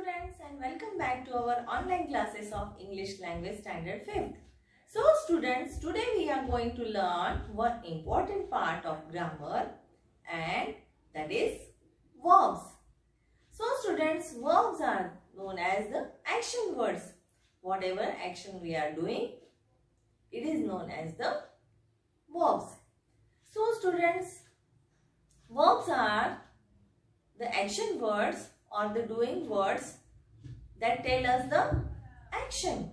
students, and welcome back to our online classes of English Language Standard 5th. So students, today we are going to learn one important part of grammar, and that is verbs. So students, verbs are known as the action words. Whatever action we are doing, it is known as the verbs. So students, verbs are the action words or the doing words that tell us the action.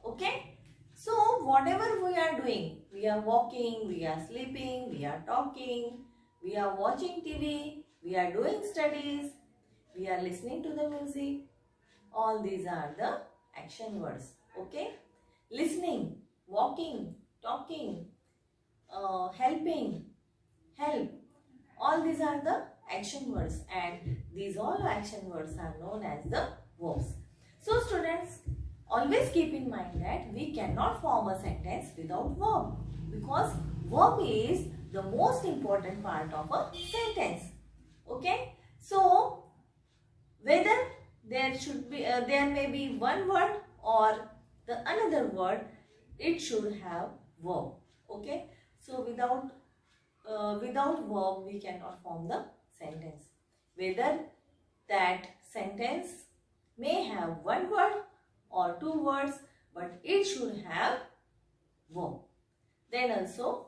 Okay? So whatever we are doing, we are walking, we are sleeping, we are talking, we are watching TV, we are doing studies, we are listening to the music. All these are the action words. Okay? Listening, walking, talking, helping, help. All these are the action words, and these all action words are known as the verbs. So students, always keep in mind that we cannot form a sentence without verb, because verb is the most important part of a sentence. Okay? So whether there may be one word or the another word, it should have verb. Okay? So without verb we cannot form the sentence. Whether that sentence may have one word or two words, but it should have verb. Then also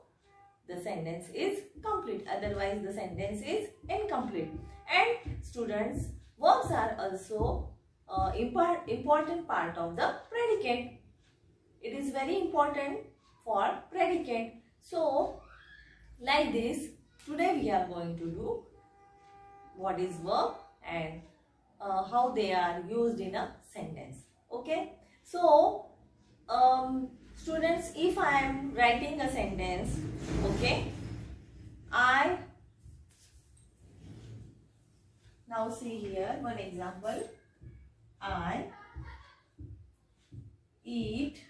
the sentence is complete. Otherwise the sentence is incomplete. And students, verbs are also important part of the predicate. It is very important for predicate. So like this, today we are going to do what is verb and how they are used in a sentence. Okay? So, students, if I am writing a sentence, okay, now see here one example. I eat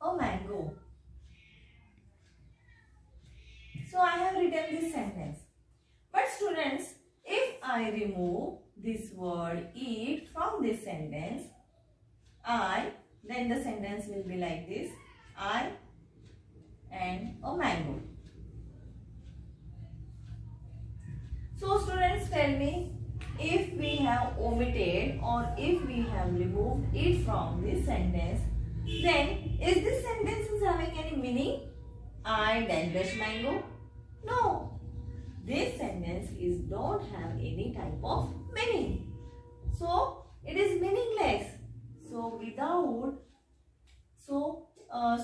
a mango. So I have written this sentence. But students, if I remove this word eat from this sentence, then the sentence will be like this. I and a mango. So students, tell me, if we have omitted or if we have removed it from this sentence, then is this sentence is having any meaning? I dash mango? No. This sentence don't have any type of meaning. So it is meaningless.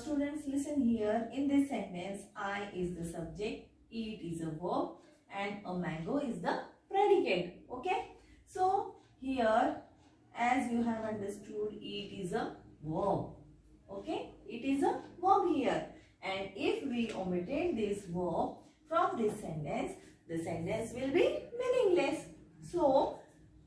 Students, listen here. In this sentence, I is the subject, eat is a verb, and a mango is the predicate. Okay? So here, as you have understood, eat is a verb. Okay? It is a verb here. And if we omitted this verb from this sentence, the sentence will be meaningless. So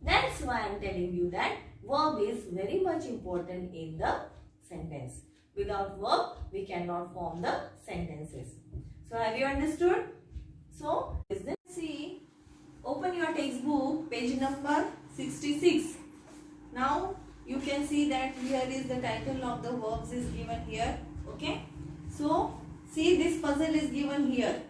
that's why I am telling you that verb is very much important in the sentence. Without verb, we cannot form the sentences. So have you understood? So listen, see, open your textbook, page number 66. Now you can see that here is the title of the verbs is given here. Okay. So see, this puzzle is given here.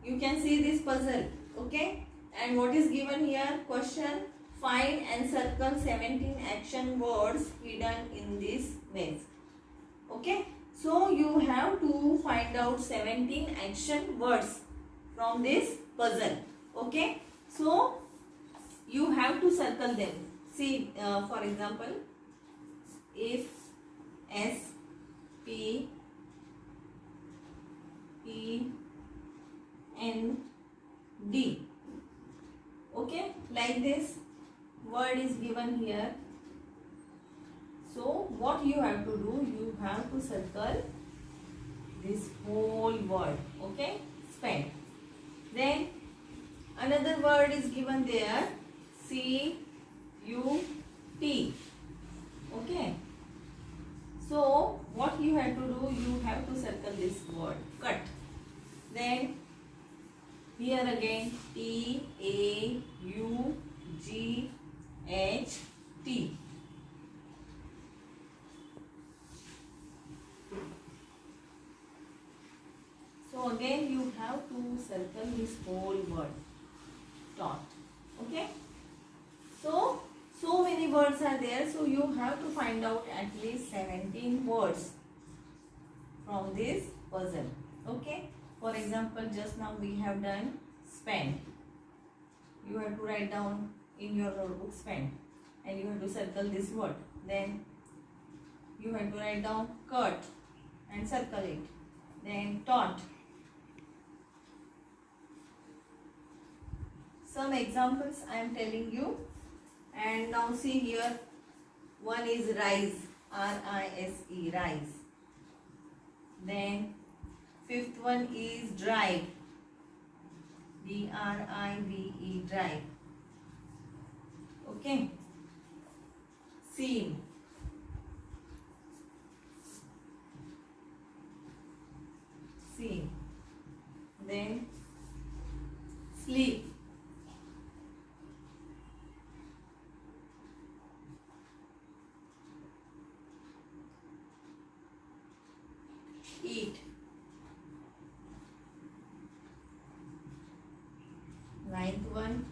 You can see this puzzle. Okay. And what is given here? Question: find and circle 17 action words hidden in this maze. Okay. So you have to find out 17 action words from this puzzle. Okay. So you have to circle them. See, for example, if S, P, E, N, D. Okay, like this word is given here. So what you have to do, you have to circle this whole word. Okay, spend. Then another word is given there, C, U, T. Okay. So what you have to do, you have to circle this word, cut. Then here again, T, A, U, G, circle this whole word taught. Okay. So many words are there. So you have to find out at least 17 words from this puzzle. Okay. For example, just now we have done spend. You have to write down in your notebook spend, and you have to circle this word. Then you have to write down cut and circle it. Then taught. Some examples I am telling you. And now see here, one is rise, R-I-S-E, rise. Then fifth one is drive, D-R-I-V-E, drive. Okay. Seam. Seam. Then sleep. Eat. Ninth one,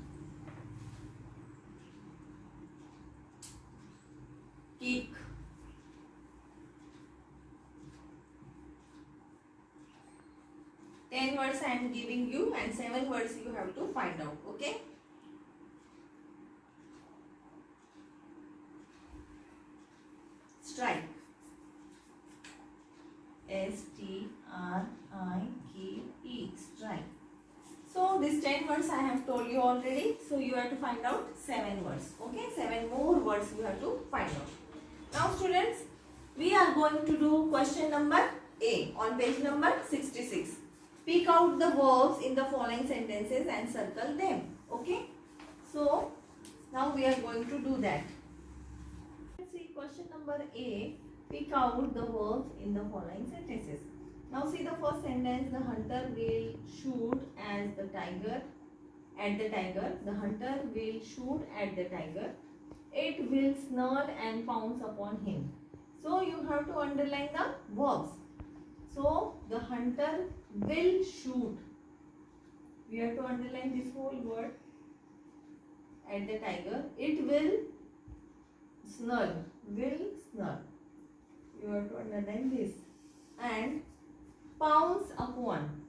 kick. 10 words I am giving you and 7 words you have to find out. Okay. Strike. S-T-R-I-K-E, strike. So these 10 words I have told you already. So you have to find out 7 words. Okay, 7 more words you have to find out. Now students, we are going to do question number A on page number 66. Pick out the verbs in the following sentences and circle them. Okay. So now we are going to do that. Let's see question number A. Pick out the verbs in the following sentences. Now see the first sentence. The hunter will shoot at the tiger. The hunter will shoot at the tiger. It will snarl and pounce upon him. So you have to underline the verbs. So the hunter will shoot. We have to underline this whole word. At the tiger. It will snarl. Will snarl. You have to underline this. And pounce upon.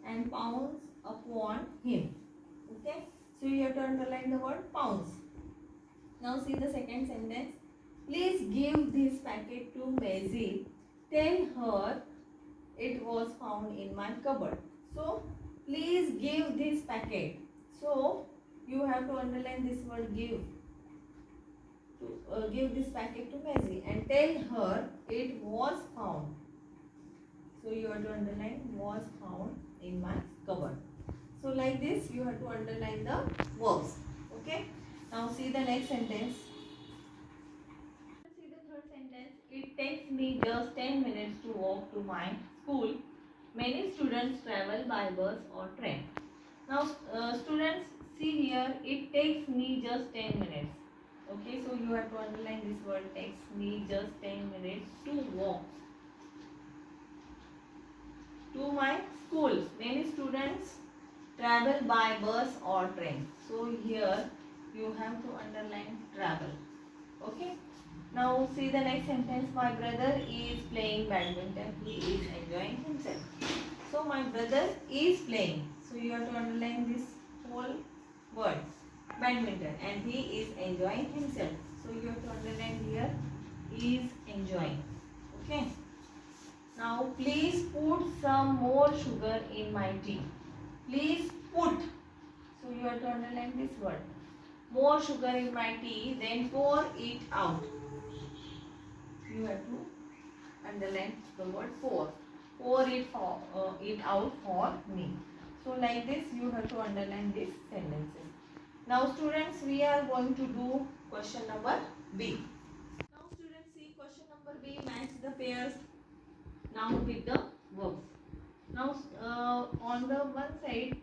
And pounce upon him. Okay. So you have to underline the word pounce. Now see the second sentence. Please give this packet to Maisie. Tell her it was found in my cupboard. So please give this packet. So you have to underline this word give. Give this packet to Maisie and tell her it was found. So you have to underline was found in my cupboard. So like this you have to underline the verbs. Okay. Now see the next sentence. See the third sentence. It takes me just 10 minutes to walk to my school. Many students travel by bus or train. Now students, see here, it takes me just 10 minutes. Okay, so you have to underline this word takes me just 10 minutes to walk to my school. Many students travel by bus or train. So here you have to underline travel. Okay. Now see the next sentence. My brother is playing badminton. He is enjoying himself. So my brother is playing. So you have to underline this whole word. Badminton, and he is enjoying himself. So you have to underline here is enjoying. Okay. Now please put some more sugar in my tea. Please put. So you have to underline this word. More sugar in my tea, then pour it out. You have to underline the word pour. Pour it out for me. So like this you have to underline these sentences. Now students, we are going to do question number B. Now students, see question number B, match the pairs noun with the verbs. Now on the one side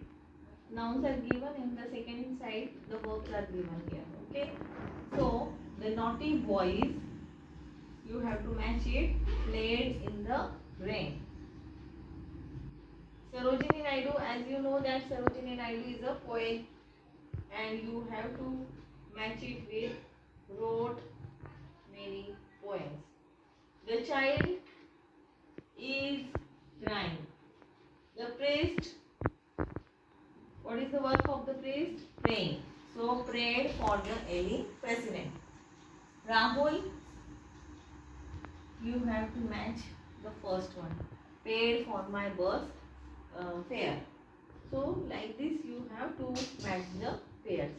nouns are given, and the second side the verbs are given here. Okay. So the naughty boys, you have to match it, played in the rain. Sarojini Naidu, as you know that Sarojini Naidu is a poet and you have to match it with wrote many poems. The child is crying. The priest, what is the work of the priest? Praying. So prayed for the ailing president. Rahul, you have to match the first one. Paid for my bus fare. So like this you have to match the pairs.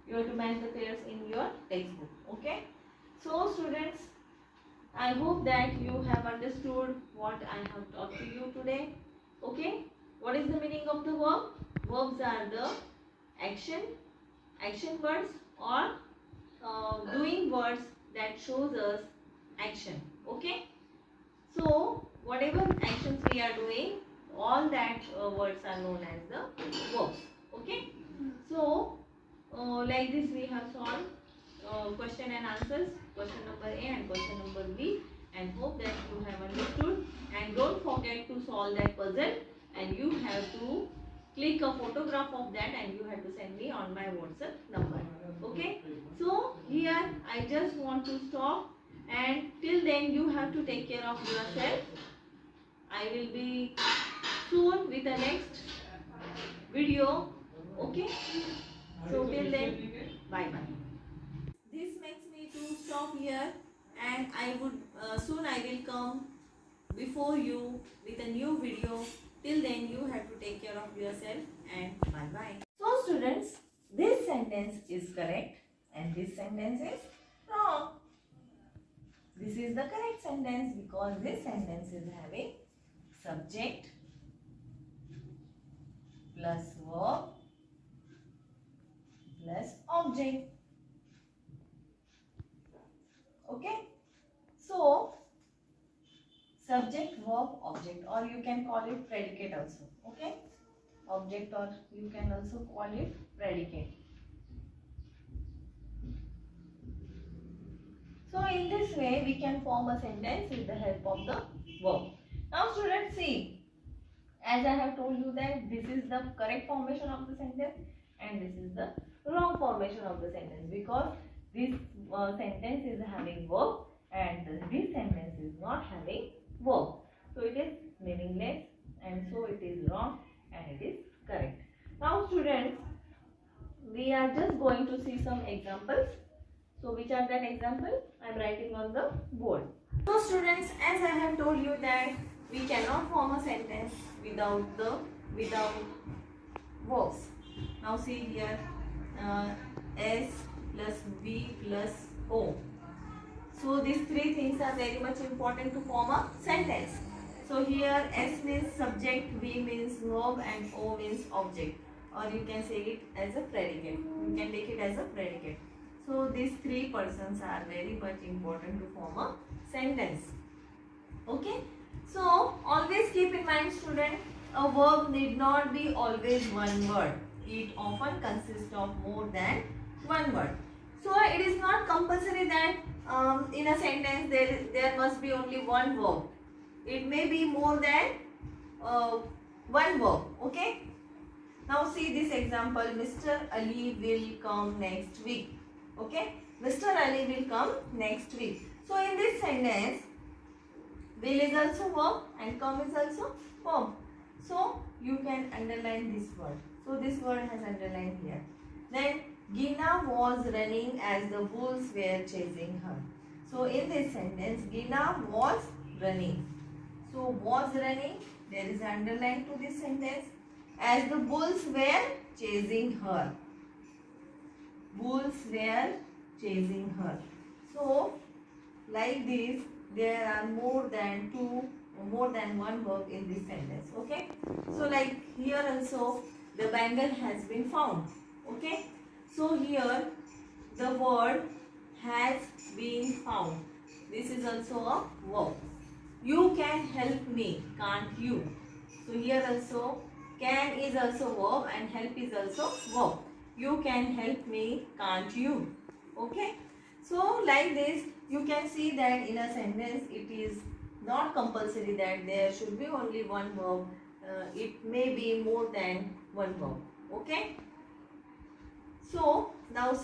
You have to match the pairs in your textbook. Okay. So students, I hope that you have understood what I have taught to you today. Okay. What is the meaning of the verb? Verbs are the action words or doing words that shows us action. Okay. So whatever actions we are doing, all that words are known as the verbs. Okay. So like this we have solved question and answers, question number A and question number B, and hope that you have understood. And don't forget to solve that puzzle, and you have to click a photograph of that and you have to send me on my WhatsApp number. Okay. So here I just want to stop, and till then you have to take care of yourself. I will be soon with the next video. Okay. So till then, bye bye. This makes me to stop here, and I would soon I will come before you with a new video. Till then you have to take care of yourself, and bye bye. So students, this sentence is correct and this sentence is wrong. This is the correct sentence because this sentence is having subject plus verb plus object. Okay. So subject, verb, object, or you can call it predicate also. Okay. Object, or you can also call it predicate. So in this way we can form a sentence with the help of the verb. Now students, see, as I have told you that this is the correct formation of the sentence and this is the wrong formation of the sentence, because this sentence is having verb and this sentence is not having verb. So it is meaningless, and so it is wrong and it is correct. Now students, we are just going to see some examples. So which are that example? I am writing on the board. So students, as I have told you that we cannot form a sentence without verbs. Now see here, S plus V plus O. So these three things are very much important to form a sentence. So here S means subject, V means verb, and O means object, or you can say it as a predicate. You can take it as a predicate. So these three persons are very much important to form a sentence. Okay. So always keep in mind student, a verb need not be always one word. It often consists of more than one word. So it is not compulsory that in a sentence there must be only one verb. It may be more than one verb. Okay. Now see this example, Mr. Ali will come next week. Okay. Mr. Ali will come next week. So in this sentence, will is also verb and come is also verb. So you can underline this word. So this word has underlined here. Then Gina was running as the bulls were chasing her. So in this sentence, Gina was running. So was running, there is underline to this sentence, as the bulls were chasing her. Bulls were chasing her. So like this, there are more than one verb in this sentence. Okay. So like here also the bangle has been found. Okay. So here the word has been found. This is also a verb. You can help me, can't you? So here also can is also verb and help is also verb. You can help me, can't you? Okay. So like this you can see that in a sentence it is not compulsory that there should be only one verb. it may be more than one verb. Okay. So now